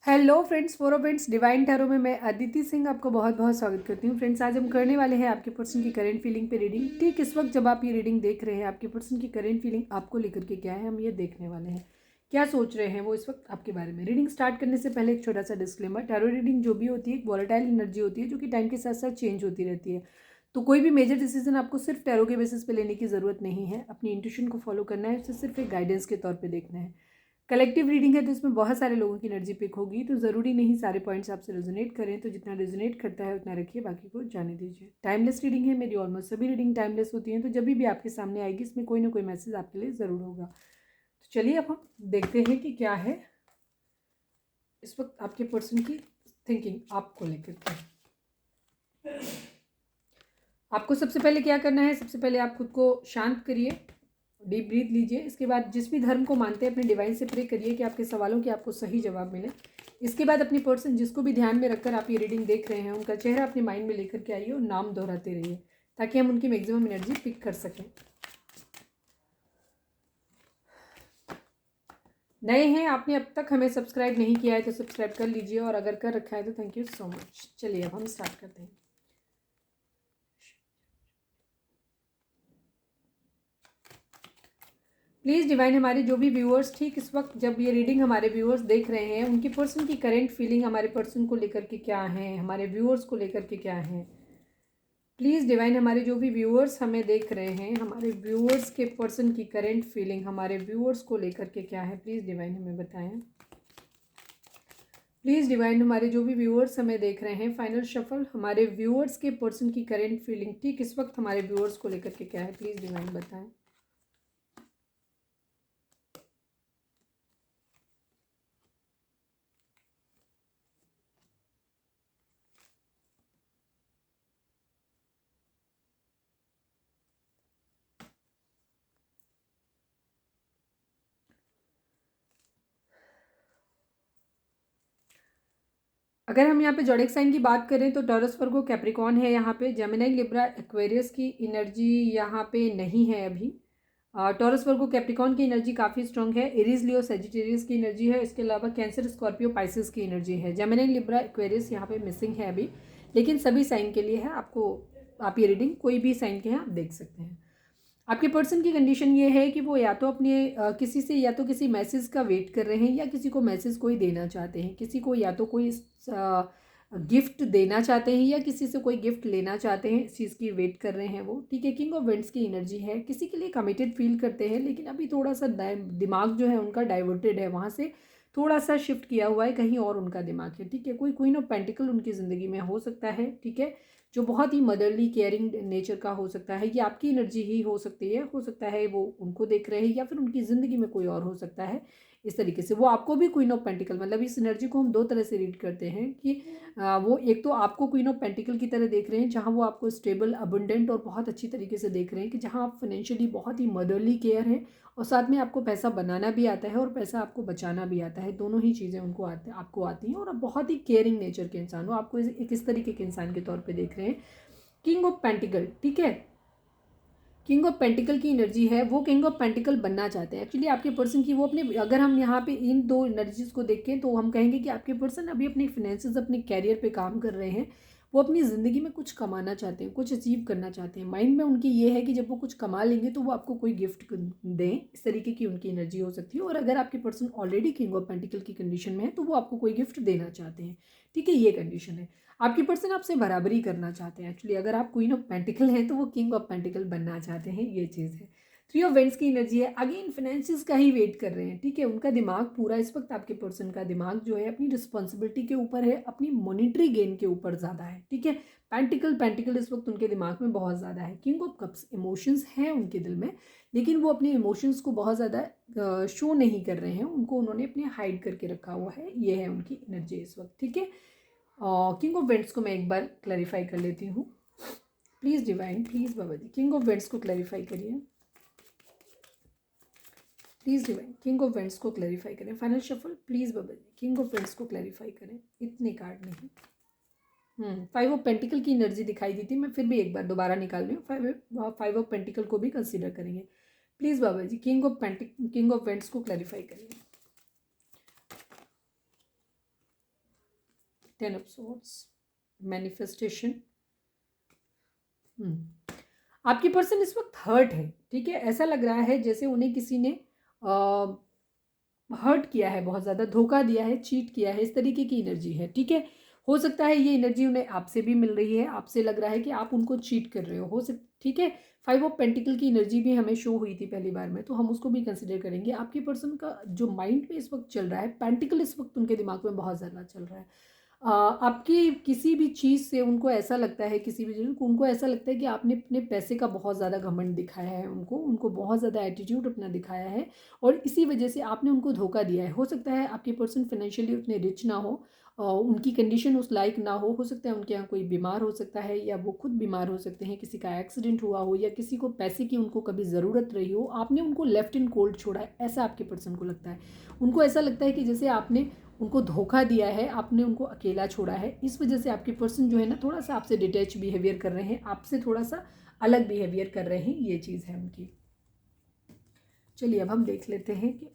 Hello friends, फोरो friends, divine tarot में मैं अदिति सिंह आपको बहुत बहुत स्वागत करती हूँ। फ्रेंड्स, आज हम करने वाले हैं आपके पर्सन की करंट फीलिंग पे रीडिंग। ठीक इस वक्त जब आप ये रीडिंग देख रहे हैं, आपके पर्सन की करंट फीलिंग आपको लेकर के क्या है, हम ये देखने वाले हैं। क्या सोच रहे हैं वो इस वक्त आपके बारे में। रीडिंग स्टार्ट करने से पहले एक छोटा सा डिस्क्लेमर, टैरो रीडिंग जो भी होती है एक वॉलेटाइल एनर्जी होती है जो कि टाइम के साथ साथ चेंज होती रहती है। तो कोई भी मेजर डिसीजन आपको सिर्फ टैरो के बेसिस पे लेने की ज़रूरत नहीं है। अपनी इंट्यूशन को फॉलो करना है, उसे सिर्फ एक गाइडेंस के तौर पर देखना है। कलेक्टिव रीडिंग है तो इसमें बहुत सारे लोगों की एनर्जी पिक होगी, तो ज़रूरी नहीं सारे पॉइंट्स आपसे रेजोनेट करें। तो जितना रेजोनेट करता है उतना रखिए, बाकी को जाने दीजिए। टाइमलेस रीडिंग है, मेरी ऑलमोस्ट सभी रीडिंग टाइमलेस होती हैं, तो जब भी आपके सामने आएगी इसमें कोई ना कोई मैसेज आपके लिए ज़रूर होगा। तो चलिए अब हम देखते हैं कि क्या है इस वक्त आपके पर्सन की थिंकिंग आपको लेकर के। आपको सबसे पहले क्या करना है, सबसे पहले आप खुद को शांत करिए, डीप ब्रीथ लीजिए। इसके बाद जिस भी धर्म को मानते हैं अपने डिवाइन से प्रे करिए कि आपके सवालों के आपको सही जवाब मिले। इसके बाद अपनी पर्सन जिसको भी ध्यान में रखकर आप ये रीडिंग देख रहे हैं उनका चेहरा अपने माइंड में लेकर के आइए और नाम दोहराते रहिए ताकि हम उनकी मैक्सिमम एनर्जी पिक कर सकें। नए हैं, आपने अब तक हमें सब्सक्राइब नहीं किया है तो सब्सक्राइब कर लीजिए, और अगर कर रखा है तो थैंक यू सो मच। चलिए अब हम स्टार्ट करते हैं। प्लीज़ डिवाइन, हमारे जो भी व्यूअर्स ठीक इस वक्त जब ये रीडिंग हमारे व्यूअर्स देख रहे हैं उनकी पर्सन की करेंट फीलिंग हमारे पर्सन को लेकर के क्या है, हमारे व्यूअर्स को लेकर के क्या है। प्लीज़ डिवाइन, हमारे जो भी व्यूअर्स हमें देख रहे हैं, हमारे व्यूअर्स के पर्सन की करेंट फीलिंग हमारे व्यूअर्स को लेकर के क्या है, प्लीज़ डिवाइन हमें बताएं। प्लीज़ डिवाइन, हमारे जो भी व्यूअर्स हमें देख रहे हैं, फाइनल शफल हमारे व्यूअर्स के पर्सन की करेंट फीलिंग ठीक इस वक्त हमारे व्यूअर्स को लेकर के क्या है, प्लीज़ डिवाइन बताएं। अगर हम यहाँ पे जोडिक साइन की बात करें तो टॉरस, वर्गो, कैप्रिकॉन है यहाँ पे। जेमिनी, लिब्रा, एक्वेरियस की एनर्जी यहाँ पे नहीं है अभी। टॉरस, वर्गो, कैप्रिकॉन की एनर्जी काफ़ी स्ट्रॉन्ग है। एरीज, लियो, सेजिटेरियस की एनर्जी है। इसके अलावा कैंसर, स्कॉर्पियो, पाइसिस की एनर्जी है। जेमिनी, लिब्रा, एक्वेरियस यहाँ पे मिसिंग है अभी, लेकिन सभी साइन के लिए है। आपको आप ये रीडिंग कोई भी साइन के हैं आप देख सकते हैं। आपके पर्सन की कंडीशन ये है कि वो या तो अपने किसी से या तो किसी मैसेज का वेट कर रहे हैं या किसी को मैसेज कोई देना चाहते हैं। किसी को या तो कोई गिफ्ट देना चाहते हैं या किसी से कोई गिफ्ट लेना चाहते हैं, इस चीज़ की वेट कर रहे हैं वो। ठीक है, किंग ऑफ वेंट्स की एनर्जी है। किसी के लिए कमिटेड फील करते हैं, लेकिन अभी थोड़ा सा दिमाग जो है उनका डाइवर्टेड है, वहाँ से थोड़ा सा शिफ्ट किया हुआ है, कहीं और उनका दिमाग है। ठीक है, कोई क्वीन ऑफ पेंटिकल उनकी ज़िंदगी में हो सकता है। ठीक है, जो बहुत ही मदरली केयरिंग नेचर का हो सकता है। ये आपकी एनर्जी ही हो सकती है, हो सकता है वो उनको देख रहे हैं या फिर उनकी ज़िंदगी में कोई और हो सकता है। इस तरीके से वो आपको भी क्वीन ऑफ पेंटिकल, मतलब इस एनर्जी को हम दो तरह से रीड करते हैं कि वो एक तो आपको क्वीन ऑफ पेंटिकल की तरह देख रहे हैं जहाँ वो आपको स्टेबल, अबंडेंट और बहुत अच्छी तरीके से देख रहे हैं कि जहाँ आप फाइनेंशियली बहुत ही मदरली केयर है और साथ में आपको पैसा बनाना भी आता है और पैसा आपको बचाना भी आता है। दोनों ही चीज़ें उनको आपको आती हैं और आप बहुत ही केयरिंग नेचर के इंसान हो। आपको एक इस तरीके के इंसान के तौर पे देख रहे हैं। किंग ऑफ पेंटिकल, ठीक है, किंग ऑफ पेंटिकल की एनर्जी है। वो किंग ऑफ पेंटिकल बनना चाहते हैं एक्चुअली आपके पर्सन की। वो अपने, अगर हम यहाँ पे इन दो एनर्जीज को देखें तो हम कहेंगे कि आपके पर्सन अभी अपने फाइनेंसेस, अपने कैरियर पे काम कर रहे हैं। वो अपनी ज़िंदगी में कुछ कमाना चाहते हैं, कुछ अचीव करना चाहते हैं। माइंड में उनकी ये है कि जब वो कुछ कमा लेंगे तो वो आपको कोई गिफ्ट दें, इस तरीके की उनकी एनर्जी हो सकती है। और अगर आपके person already king of pentacles की कंडीशन में है तो वो आपको कोई गिफ्ट देना चाहते हैं। ठीक है, ये कंडीशन है। आपकी पर्सन आपसे बराबरी करना चाहते हैं एक्चुअली। अगर आप क्वीन ऑफ पेंटिकल हैं तो वो किंग ऑफ पेंटिकल बनना चाहते हैं, ये चीज़ है। थ्री ऑफ वेंट्स की एनर्जी है। अगेन फाइनेंसिस का ही वेट कर रहे हैं। ठीक है, उनका दिमाग पूरा इस वक्त, आपके पर्सन का दिमाग जो है अपनी रिस्पॉन्सिबिलिटी के ऊपर है, अपनी मॉनिटरी गेन के ऊपर ज़्यादा है। ठीक है, पेंटिकल पेंटिकल इस वक्त उनके दिमाग में बहुत ज़्यादा है। किंग ऑफ कप्स, इमोशंस हैं उनके दिल में, लेकिन वो अपने इमोशंस को बहुत ज़्यादा शो नहीं कर रहे हैं, उनको उन्होंने अपने हाइड करके रखा हुआ है। ये है उनकी एनर्जी इस वक्त। ठीक है, किंग ऑफ वेंट्स को मैं एक बार क्लैरिफाई कर लेती हूँ। Please divine, please Baba ji, king of wands को क्लैरिफाई करिए। Please divine, king of wands को क्लैरिफाई करें। Final shuffle, please Baba ji, king of wands को क्लैरिफाई करें। इतने कार्ड नहीं। फाइव ऑफ पेंटिकल की एनर्जी दिखाई दी थी, मैं फिर भी एक बार दोबारा निकाल रही हूँ। फाइव ऑफ पेंटिकल को भी कंसीडर करेंगे। Please Baba ji, king of wands को क्लैरिफाई करिए। 10 ऑफ सॉर्ड्स, मैनिफेस्टेशन। आपकी पर्सन इस वक्त हर्ट है, ठीक है। ऐसा लग रहा है जैसे उन्हें किसी ने हर्ट किया है, बहुत ज़्यादा धोखा दिया है, चीट किया है, इस तरीके की एनर्जी है, ठीक है। हो सकता है ये एनर्जी उन्हें आपसे भी मिल रही है, आपसे लग रहा है कि आप उनको चीट कर रहे हो सकता, ठीक है। 5 ऑफ पेंटिकल की एनर्जी भी हमें शो हुई थी पहली बार में, तो हम उसको भी कंसिडर करेंगे। आपके पर्सन का जो माइंड में इस वक्त चल रहा है, पेंटिकल इस वक्त उनके दिमाग में बहुत ज़्यादा चल रहा है। आपकी किसी भी चीज़ से उनको ऐसा लगता है, किसी भी चीज़ उनको ऐसा लगता है कि आपने अपने पैसे का बहुत ज़्यादा घमंड दिखाया है, उनको बहुत ज़्यादा एटीट्यूड अपना दिखाया है, और इसी वजह से आपने उनको धोखा दिया है। हो सकता है आपके पर्सन फाइनेंशियली उतने रिच ना हो, उनकी कंडीशन उस लायक ना हो सकता है उनके यहाँ कोई बीमार हो सकता है, या वो खुद बीमार हो सकते हैं, किसी का एक्सीडेंट हुआ हो, या किसी को पैसे की उनको कभी ज़रूरत रही हो, आपने उनको लेफ्ट इन कोल्ड छोड़ा है, ऐसा आपके पर्सन को लगता है। उनको ऐसा लगता है कि जैसे आपने उनको धोखा दिया है, आपने उनको अकेला छोड़ा है। इस वजह से आपके पर्सन जो है ना, थोड़ा सा आपसे डिटैच बिहेवियर कर रहे हैं, आपसे थोड़ा सा अलग बिहेवियर कर रहे हैं, ये चीज़ है उनकी। चलिए अब हम देख लेते हैं कि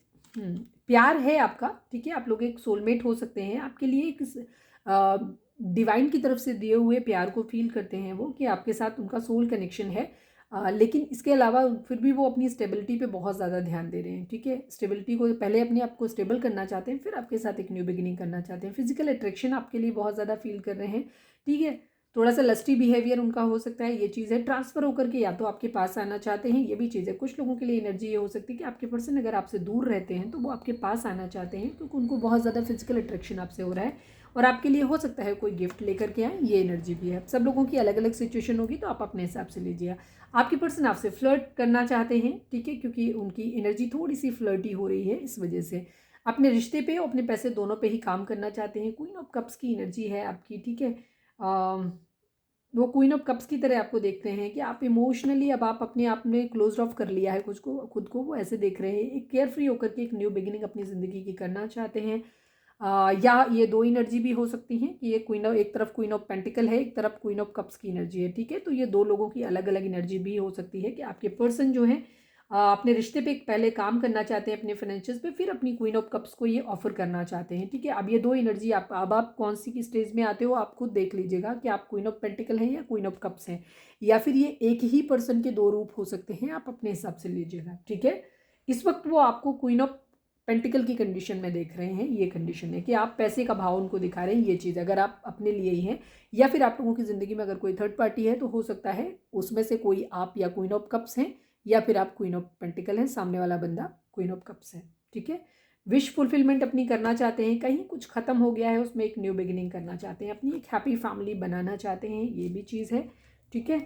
प्यार है आपका, ठीक है। आप लोग एक सोलमेट हो सकते हैं, आपके लिए एक डिवाइन की तरफ से दिए हुए प्यार को फील करते हैं वो, कि आपके साथ उनका सोल कनेक्शन है। लेकिन इसके अलावा फिर भी वो अपनी स्टेबिलिटी पे बहुत ज़्यादा ध्यान दे रहे हैं, ठीक है। स्टेबिलिटी को पहले अपने आप को स्टेबल करना चाहते हैं, फिर आपके साथ एक न्यू बिगिनिंग करना चाहते हैं। फिजिकल अट्रैक्शन आपके लिए बहुत ज़्यादा फील कर रहे हैं, ठीक है। थोड़ा सा लस्टी बिहेवियर उनका हो सकता है, ये चीज़ है। ट्रांसफ़र होकर के या तो आपके पास आना चाहते हैं, ये भी चीज़ है। कुछ लोगों के लिए एनर्जी ये हो सकती है कि आपके पर्सन अगर आपसे दूर रहते हैं तो वो आपके पास आना चाहते हैं, क्योंकि उनको बहुत ज़्यादा फिजिकल अट्रैक्शन आपसे हो रहा है, और आपके लिए हो सकता है कोई गिफ्ट लेकर के आए, ये एनर्जी भी है। सब लोगों की अलग अलग सिचुएशन होगी, तो आप अपने हिसाब से लीजिए। आपके पर्सन आपसे फ्लर्ट करना चाहते हैं, ठीक है, क्योंकि उनकी एनर्जी थोड़ी सी फ्लर्टी हो रही है, इस वजह से अपने रिश्ते पे और अपने पैसे दोनों पे ही काम करना चाहते हैं। क्वीन ऑफ कप्स की एनर्जी है आपकी, ठीक है। वो क्वीन ऑफ कप्स की तरह आपको देखते हैं कि आप इमोशनली अब आप अपने आप में क्लोज ऑफ कर लिया है खुद को वो ऐसे देख रहे हैं। एक केयर फ्री होकर के एक न्यू बिगिनिंग अपनी ज़िंदगी की करना चाहते हैं। या ये दो एनर्जी भी हो सकती हैं कि ये क्वीन ऑफ, एक तरफ क्वीन ऑफ पेंटिकल है, एक तरफ क्वीन ऑफ कप्स की एनर्जी है, ठीक है। तो ये दो लोगों की अलग अलग एनर्जी भी हो सकती है कि आपके पर्सन जो है अपने रिश्ते पे पहले काम करना चाहते हैं, अपने फाइनेंशियल्स पे, फिर अपनी क्वीन ऑफ कप्स को ये ऑफर करना चाहते हैं, ठीक है। अब ये दो एनर्जी आप कौन सी की स्टेज में आते हो, आप खुद देख लीजिएगा कि आप क्वीन ऑफ पेंटिकल हैं या क्वीन ऑफ कप्स हैं, या फिर ये एक ही पर्सन के दो रूप हो सकते हैं, आप अपने हिसाब से लीजिएगा, ठीक है। इस वक्त वो आपको क्वीन ऑफ पेंटिकल की कंडीशन में देख रहे हैं, ये कंडीशन है कि आप पैसे का भाव उनको दिखा रहे हैं, ये चीज़ अगर आप अपने लिए ही हैं, या फिर आप लोगों की ज़िंदगी में अगर कोई थर्ड पार्टी है तो हो सकता है उसमें से कोई आप या क्वीन ऑफ कप्स हैं, या फिर आप क्वीन ऑफ पेंटिकल हैं, सामने वाला बंदा क्वीन ऑफ कप्स है, ठीक है। विश फुलफिलमेंट अपनी करना चाहते हैं, कहीं कुछ खत्म हो गया है उसमें एक न्यू बिगिनिंग करना चाहते हैं, अपनी एक हैप्पी फैमिली बनाना चाहते हैं, ये भी चीज़ है, ठीक है।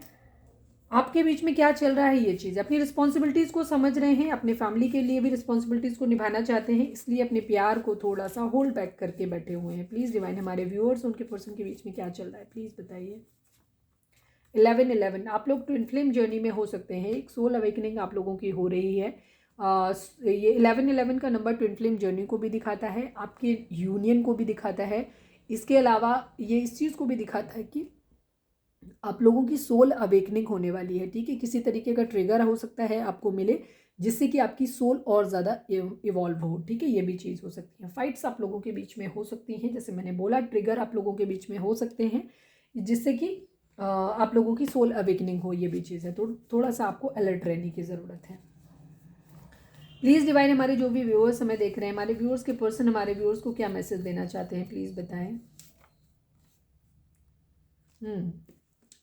आपके बीच में क्या चल रहा है, ये चीज़ अपनी रिस्पॉन्सिबिलिटीज़ को समझ रहे हैं, अपने फैमिली के लिए भी रिस्पॉन्सिबिलिटीज़ को निभाना चाहते हैं, इसलिए अपने प्यार को थोड़ा सा होल्ड बैक करके बैठे हुए हैं। प्लीज़ डिवाइन, हमारे व्यूअर्स उनके पर्सन के बीच में क्या चल रहा है, प्लीज़ बताइए। 11-11 आप लोग ट्विन फ्लेम जर्नी में हो सकते हैं, एक सोल अवेकनिंग आप लोगों की हो रही है। ये 11-11 का नंबर ट्विन फ्लेम जर्नी को भी दिखाता है, आपके यूनियन को भी दिखाता है। इसके अलावा ये इस चीज़ को भी दिखाता है कि आप लोगों की सोल अवेकनिंग होने वाली है, ठीक है। किसी तरीके का ट्रिगर हो सकता है आपको मिले, जिससे कि आपकी सोल और ज़्यादा इवॉल्व हो, ठीक है, ये भी चीज़ हो सकती है। फाइट्स आप लोगों के बीच में हो सकती हैं, जैसे मैंने बोला, ट्रिगर आप लोगों के बीच में हो सकते हैं, जिससे कि आप लोगों की सोल अवेकनिंग हो, ये भी चीज़ है। तो थोड़ा सा आपको अलर्ट रहने की ज़रूरत है। प्लीज़ डिवाइन, हमारे जो भी व्यूअर्स हमें देख रहे हैं, हमारे व्यूअर्स के पर्सन हमारे व्यूअर्स को क्या मैसेज देना चाहते हैं, प्लीज़ बताएं।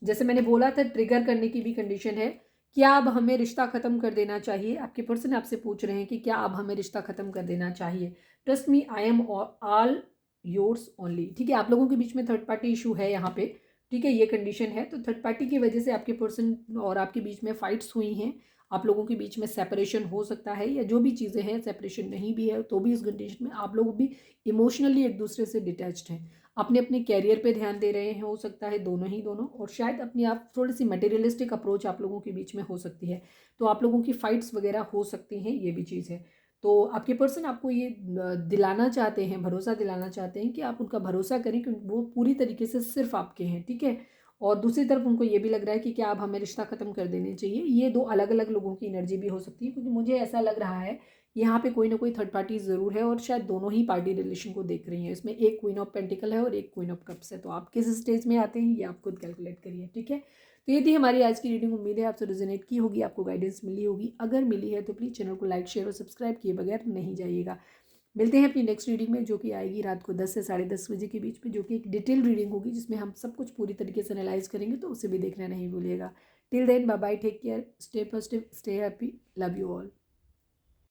जैसे मैंने बोला था, ट्रिगर करने की भी कंडीशन है। क्या अब हमें रिश्ता ख़त्म कर देना चाहिए, आपके पर्सन आपसे पूछ रहे हैं कि क्या अब हमें रिश्ता ख़त्म कर देना चाहिए। Trust me, I am all yours only, ठीक है। आप लोगों के बीच में थर्ड पार्टी इशू है यहाँ पे, ठीक है, ये कंडीशन है। तो थर्ड पार्टी की वजह से आपके पर्सन और आपके बीच में फाइट्स हुई हैं, आप लोगों के बीच में सेपरेशन हो सकता है, या जो भी चीज़ें हैं, सेपरेशन नहीं भी है तो भी इस कंडीशन में आप लोग भी इमोशनली एक दूसरे से डिटैच्ड हैं, अपने अपने कैरियर पे ध्यान दे रहे हैं, हो सकता है दोनों, और शायद अपनी आप थोड़ी सी मटेरियलिस्टिक अप्रोच आप लोगों के बीच में हो सकती है, तो आप लोगों की फाइट्स वगैरह हो सकती हैं, ये भी चीज़ है। तो आपके पर्सन आपको ये दिलाना चाहते हैं, भरोसा दिलाना चाहते हैं कि आप उनका भरोसा करें कि वो पूरी तरीके से सिर्फ आपके हैं, ठीक है। और दूसरी तरफ उनको ये भी लग रहा है कि क्या अब हमें रिश्ता ख़त्म कर देने चाहिए। ये दो अलग अलग लोगों की एनर्जी भी हो सकती है, क्योंकि मुझे ऐसा लग रहा है यहाँ पे कोई ना कोई थर्ड पार्टी ज़रूर है और शायद दोनों ही पार्टी रिलेशन को देख रही हैं। इसमें एक क्वीन ऑफ पेंटिकल है और एक क्वीन ऑफ कप्स है। तो आप किस स्टेज में आते हैं ये आप खुद कैलकुलेट करिए, ठीक है। तो ये थी हमारी आज की रीडिंग। उम्मीद है आपसे रेजोनेट की होगी, आपको गाइडेंस मिली होगी। अगर मिली है तो प्लीज़ चैनल को लाइक, शेयर और सब्सक्राइब किए बगैर नहीं जाइएगा। मिलते हैं अपनी नेक्स्ट रीडिंग में, जो कि आएगी रात को 10 से 10:30 बजे के बीच में, जो कि एक डिटेल रीडिंग होगी जिसमें हम सब कुछ पूरी तरीके से एनालाइज करेंगे। तो उसे भी देखना नहीं भूलिएगा। Till then bye bye, take care, stay positive, stay happy, love you all.